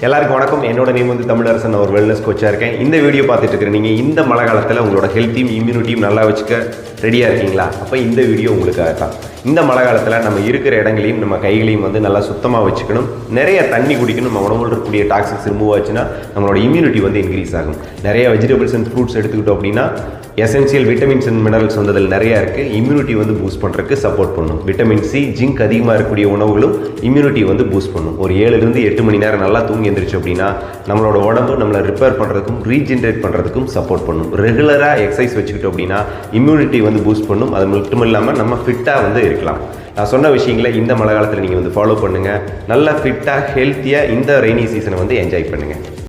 எல்லாருக்கும் வணக்கம். என்னோட நேம் வந்து தமிழரசன். ஒரு வெல்னஸ் கோச்சாக இருக்கேன். இந்த வீடியோ பார்த்துட்டு இருக்கிற நீங்கள் இந்த மழை காலத்தில் உங்களோட ஹெல்த்தையும் இம்யூனிட்டியும் நல்லா வச்சுக்க ரெடியாக இருக்கீங்களா? அப்போ இந்த வீடியோ உங்களுக்காக தான். இந்த மழை காலத்தில் நம்ம இருக்கிற இடங்களையும் நம்ம கைகளையும் வந்து நல்லா சுத்தமாக வச்சுக்கணும். நிறைய தண்ணி குடிக்கணும். நம்ம உணவில் இருக்கக்கூடிய டாக்ஸிக்ஸ் ரிமூவ் ஆச்சுன்னா நம்மளோட இம்யூனிட்டி வந்து இன்க்ரீஸ் ஆகும். நிறைய வெஜிடபிள்ஸ் அண்ட் ஃப்ரூட்ஸ் எடுத்துக்கிட்டோம் அப்படின்னா எசென்சியல் விட்டமின்ஸ் அண்ட் மினரல்ஸ் வந்து அதில் நிறையா இருக்குது. இம்யூனிட்டி வந்து பூஸ்ட் பண்ணுறதுக்கு சப்போர்ட் பண்ணும். விட்டமின் சி, ஜிங்க் அதிகமாக இருக்கக்கூடிய உணவுகளும் இம்யூனிட்டி வந்து பூஸ்ட் பண்ணும். ஒரு 7லிருந்து 8 மணி நேரம் நல்லா தூங்கி எழுந்திரிச்சு அப்படின்னா நம்மளோட உடம்பு நம்மளை ரிப்பேர் பண்ணுறதுக்கும் ரீஜென்ரேட் பண்ணுறதுக்கும் சப்போர்ட் பண்ணும். ரெகுலராக எக்ஸசைஸ் வச்சுக்கிட்டோம் அப்படின்னா இம்யூனிட்டி வந்து பூஸ்ட் பண்ணும். அது மட்டும் இல்லாமல் நம்ம ஃபிட்டாக வந்து இருக்கலாம். நான் சொன்ன விஷயங்களை இந்த மழை காலத்தில் நீங்கள் வந்து ஃபாலோ பண்ணுங்கள். நல்லா ஃபிட்டாக ஹெல்த்தியாக இந்த ரெய்னி சீசனை வந்து என்ஜாய் பண்ணுங்கள்.